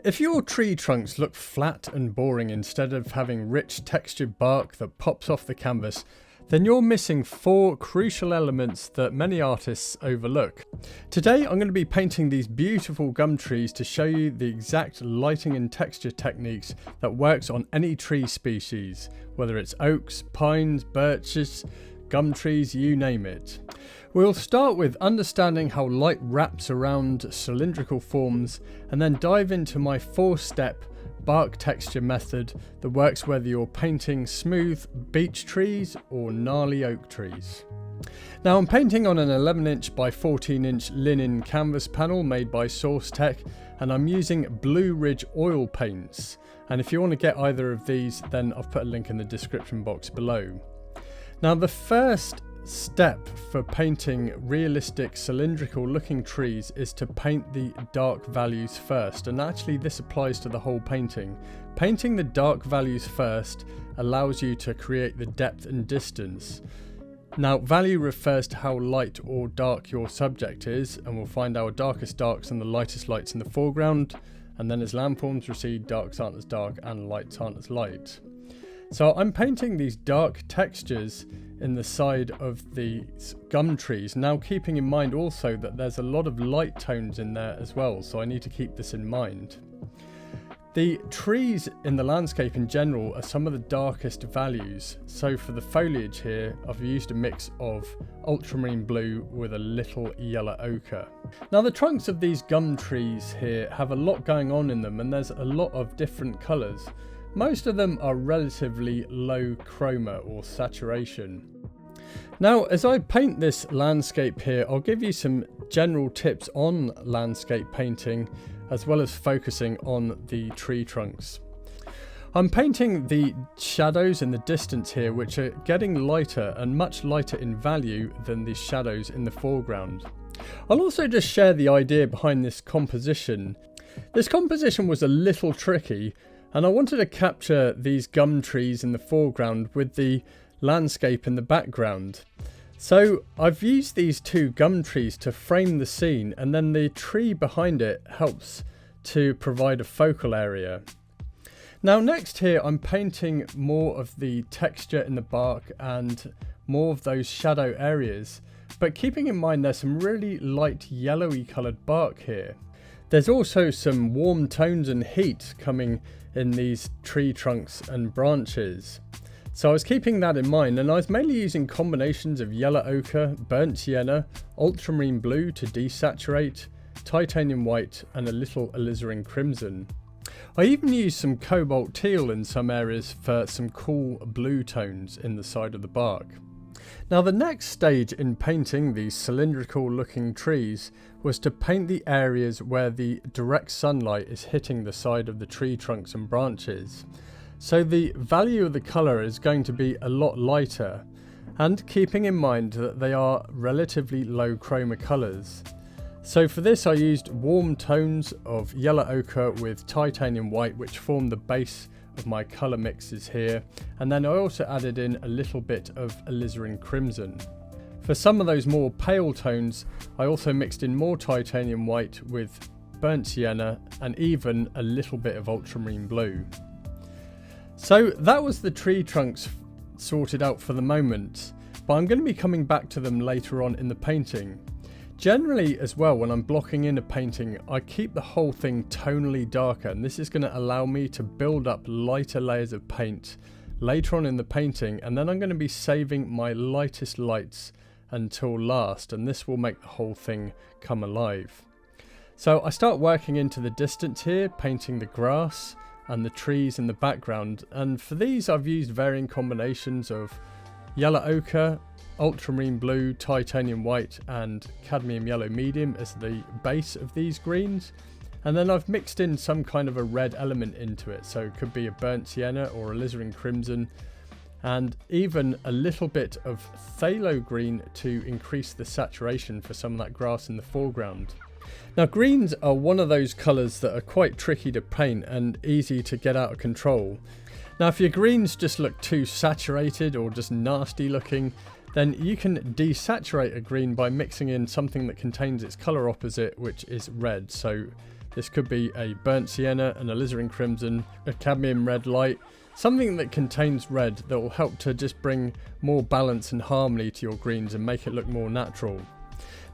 If your tree trunks look flat and boring instead of having rich textured bark that pops off the canvas, then you're missing 4 crucial elements that many artists overlook. Today I'm going to be painting these beautiful gum trees to show you the exact lighting and texture techniques that works on any tree species, whether it's oaks, pines, birches, gum trees, you name it. We'll start with understanding how light wraps around cylindrical forms and then dive into my 4-step bark texture method that works whether you're painting smooth beech trees or gnarly oak trees. Now I'm painting on an 11" by 14" linen canvas panel made by Seascape, and I'm using Blue Ridge oil paints, and if you want to get either of these then I've put a link in the description box below. Now the first step for painting realistic cylindrical looking trees is to paint the dark values first, and actually this applies to the whole painting. Painting the dark values first allows you to create the depth and distance. Now value refers to how light or dark your subject is, and we'll find our darkest darks and the lightest lights in the foreground, and then as landforms recede, darks aren't as dark and lights aren't as light. So I'm painting these dark textures in the side of the gum trees, now keeping in mind also that there's a lot of light tones in there as well, so I need to keep this in mind. The trees in the landscape in general are some of the darkest values, so for the foliage here I've used a mix of ultramarine blue with a little yellow ochre. Now the trunks of these gum trees here have a lot going on in them, and there's a lot of different colours. Most of them are relatively low chroma or saturation. Now as I paint this landscape here, I'll give you some general tips on landscape painting as well as focusing on the tree trunks. I'm painting the shadows in the distance here, which are getting lighter and much lighter in value than the shadows in the foreground. I'll also just share the idea behind this composition. This composition was a little tricky, and I wanted to capture these gum trees in the foreground with the landscape in the background. So I've used these 2 gum trees to frame the scene, and then the tree behind it helps to provide a focal area. Now next here I'm painting more of the texture in the bark and more of those shadow areas, but keeping in mind there's some really light yellowy coloured bark here. There's also some warm tones and heat coming in these tree trunks and branches. So I was keeping that in mind, and I was mainly using combinations of yellow ochre, burnt sienna, ultramarine blue to desaturate, titanium white and a little alizarin crimson. I even used some cobalt teal in some areas for some cool blue tones in the side of the bark. Now the next stage in painting these cylindrical looking trees was to paint the areas where the direct sunlight is hitting the side of the tree trunks and branches. So the value of the colour is going to be a lot lighter, and keeping in mind that they are relatively low chroma colours. So for this I used warm tones of yellow ochre with titanium white, which form the base of my colour mixes here, and then I also added in a little bit of alizarin crimson. For some of those more pale tones I also mixed in more titanium white with burnt sienna and even a little bit of ultramarine blue. So that was the tree trunks sorted out for the moment, but I'm going to be coming back to them later on in the painting. Generally as well, when I'm blocking in a painting, I keep the whole thing tonally darker, and this is going to allow me to build up lighter layers of paint later on in the painting, and then I'm going to be saving my lightest lights until last, and this will make the whole thing come alive. So I start working into the distance here, painting the grass and the trees in the background, and for these I've used varying combinations of yellow ochre, ultramarine blue, titanium white and cadmium yellow medium as the base of these greens, and then I've mixed in some kind of a red element into it, so it could be a burnt sienna or alizarin crimson, and even a little bit of phthalo green to increase the saturation for some of that grass in the foreground. Now greens are one of those colours that are quite tricky to paint and easy to get out of control. Now if your greens just look too saturated or just nasty looking, then you can desaturate a green by mixing in something that contains its colour opposite, which is red. So This could be a burnt sienna, an alizarin crimson, a cadmium red light, something that contains red that will help to just bring more balance and harmony to your greens and make it look more natural.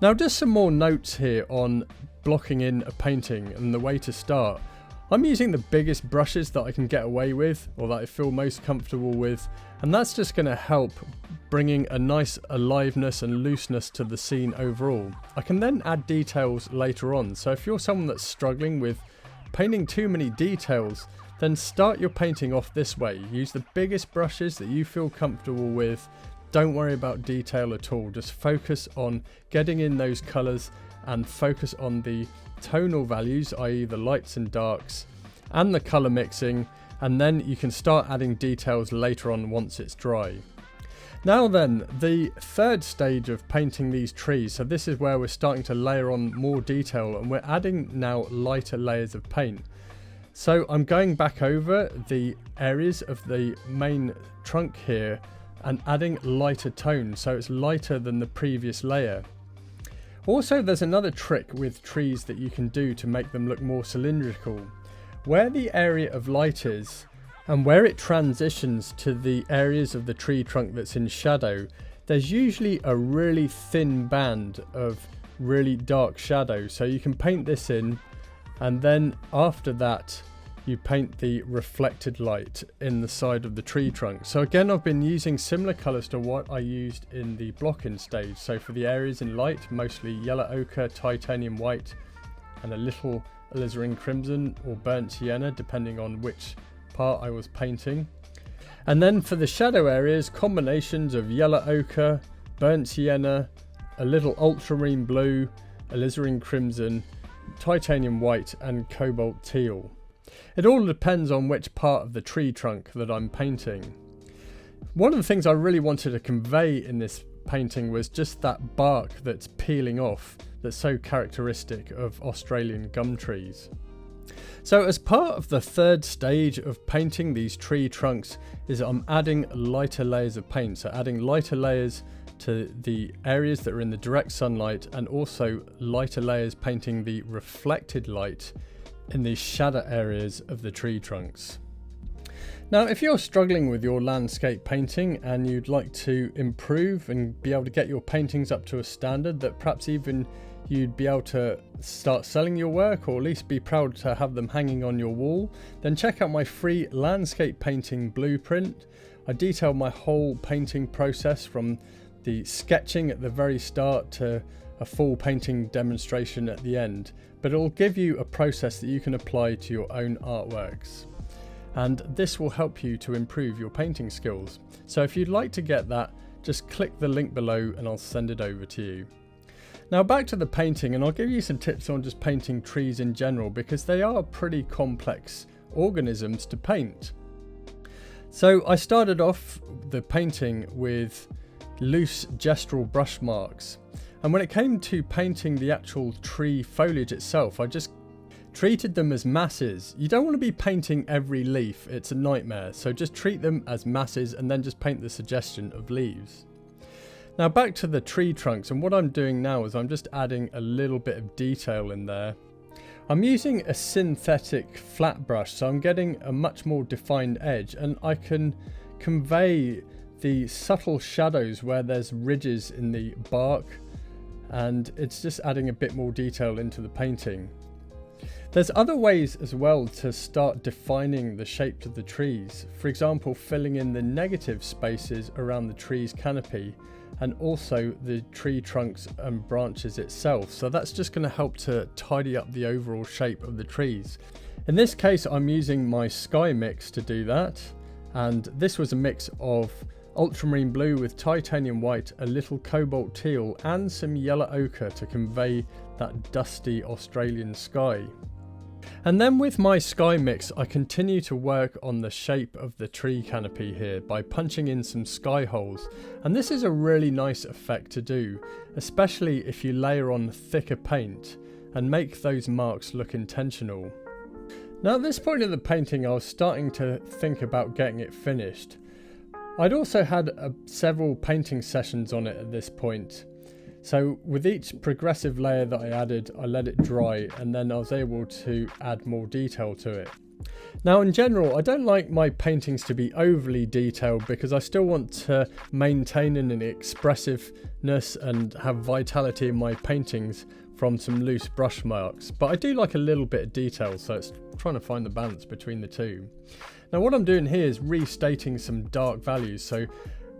Now just some more notes here on blocking in a painting and the way to start. I'm using the biggest brushes that I can get away with, or that I feel most comfortable with, and that's just going to help bringing a nice aliveness and looseness to the scene overall. I can then add details later on, so if you're someone that's struggling with painting too many details, then start your painting off this way. Use the biggest brushes that you feel comfortable with. Don't worry about detail at all, just focus on getting in those colours and focus on the tonal values, i.e. the lights and darks, and the colour mixing, and then you can start adding details later on once it's dry. Now then, the third stage of painting these trees, so this is where we're starting to layer on more detail and we're adding now lighter layers of paint. So I'm going back over the areas of the main trunk here and adding lighter tones, so it's lighter than the previous layer. Also, there's another trick with trees that you can do to make them look more cylindrical. Where the area of light is, and where it transitions to the areas of the tree trunk that's in shadow, there's usually a really thin band of really dark shadow. So you can paint this in, and then after that, you paint the reflected light in the side of the tree trunk. So again, I've been using similar colours to what I used in the block-in stage. So for the areas in light, mostly yellow ochre, titanium white, and a little alizarin crimson or burnt sienna, depending on which part I was painting. And then for the shadow areas, combinations of yellow ochre, burnt sienna, a little ultramarine blue, alizarin crimson, titanium white, and cobalt teal. It all depends on which part of the tree trunk that I'm painting. One of the things I really wanted to convey in this painting was just that bark that's peeling off, that's so characteristic of Australian gum trees. So as part of the third stage of painting these tree trunks is I'm adding lighter layers of paint. So adding lighter layers to the areas that are in the direct sunlight, and also lighter layers painting the reflected light in the shadow areas of the tree trunks. Now, if you're struggling with your landscape painting and you'd like to improve and be able to get your paintings up to a standard that perhaps even you'd be able to start selling your work, or at least be proud to have them hanging on your wall, then check out my free landscape painting blueprint. I detail my whole painting process from the sketching at the very start to a full painting demonstration at the end, but it will give you a process that you can apply to your own artworks. And this will help you to improve your painting skills. So if you'd like to get that, just click the link below and I'll send it over to you. Now back to the painting, and I'll give you some tips on just painting trees in general, because they are pretty complex organisms to paint. So I started off the painting with loose gestural brush marks, and when it came to painting the actual tree foliage itself, I just treated them as masses. You don't want to be painting every leaf, it's a nightmare, so just treat them as masses and then just paint the suggestion of leaves. Now back to the tree trunks, and what I'm doing now is I'm just adding a little bit of detail in there. I'm using a synthetic flat brush, so I'm getting a much more defined edge, and I can convey the subtle shadows where there's ridges in the bark, and it's just adding a bit more detail into the painting. There's other ways as well to start defining the shapes of the trees. For example, filling in the negative spaces around the tree's canopy, and also the tree trunks and branches itself. So that's just going to help to tidy up the overall shape of the trees. In this case, I'm using my sky mix to do that. And this was a mix of ultramarine blue with titanium white, a little cobalt teal, and some yellow ochre to convey that dusty Australian sky. And then with my sky mix, I continue to work on the shape of the tree canopy here by punching in some sky holes. And this is a really nice effect to do, especially if you layer on thicker paint and make those marks look intentional. Now at this point in the painting, I was starting to think about getting it finished. I'd also had several painting sessions on it at this point. So with each progressive layer that I added, I let it dry, and then I was able to add more detail to it. Now in general, I don't like my paintings to be overly detailed because I still want to maintain an expressiveness and have vitality in my paintings from some loose brush marks. But I do like a little bit of detail, so it's trying to find the balance between the two. Now what I'm doing here is restating some dark values, so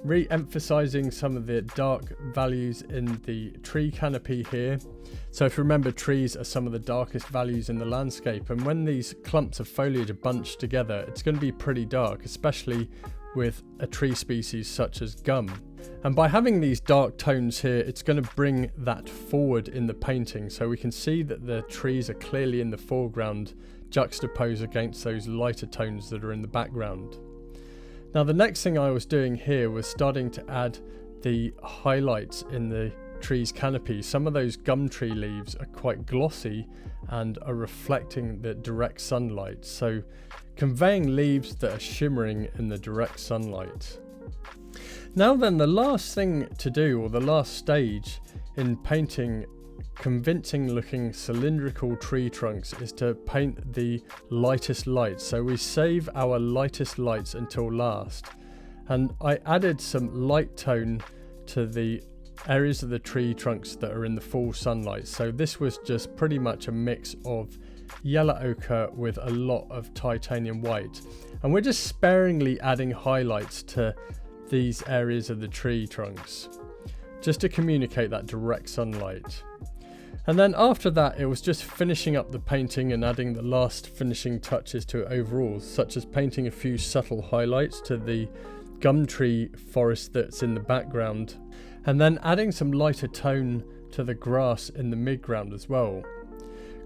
re-emphasizing some of the dark values in the tree canopy here. So if you remember, trees are some of the darkest values in the landscape, and when these clumps of foliage are bunched together, it's going to be pretty dark, especially with a tree species such as gum. And by having these dark tones here, it's going to bring that forward in the painting, so we can see that the trees are clearly in the foreground, juxtaposed against those lighter tones that are in the background. Now the next thing I was doing here was starting to add the highlights in the tree's canopy. Some of those gum tree leaves are quite glossy and are reflecting the direct sunlight, so conveying leaves that are shimmering in the direct sunlight. Now then, the last thing to do, or the last stage in painting convincing looking cylindrical tree trunks, is to paint the lightest lights. So we save our lightest lights until last, and I added some light tone to the areas of the tree trunks that are in the full sunlight. So this was just pretty much a mix of yellow ochre with a lot of titanium white, and we're just sparingly adding highlights to these areas of the tree trunks just to communicate that direct sunlight. And then after that, it was just finishing up the painting and adding the last finishing touches to it overall, such as painting a few subtle highlights to the gum tree forest that's in the background, and then adding some lighter tone to the grass in the midground as well.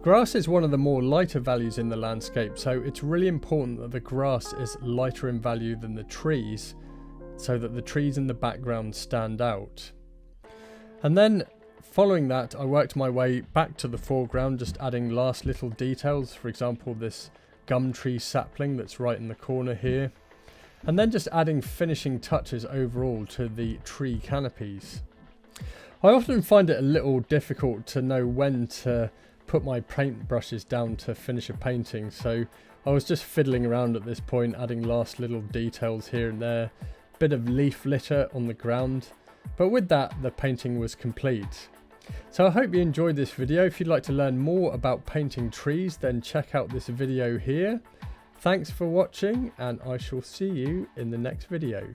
Grass is one of the more lighter values in the landscape, so it's really important that the grass is lighter in value than the trees, so that the trees in the background stand out. And then following that, I worked my way back to the foreground, just adding last little details, for example this gum tree sapling that's right in the corner here, and then just adding finishing touches overall to the tree canopies. I often find it a little difficult to know when to put my paint brushes down to finish a painting, so I was just fiddling around at this point, adding last little details here and there, bit of leaf litter on the ground, but with that the painting was complete. So I hope you enjoyed this video. If you'd like to learn more about painting trees, then check out this video here. Thanks for watching, and I shall see you in the next video.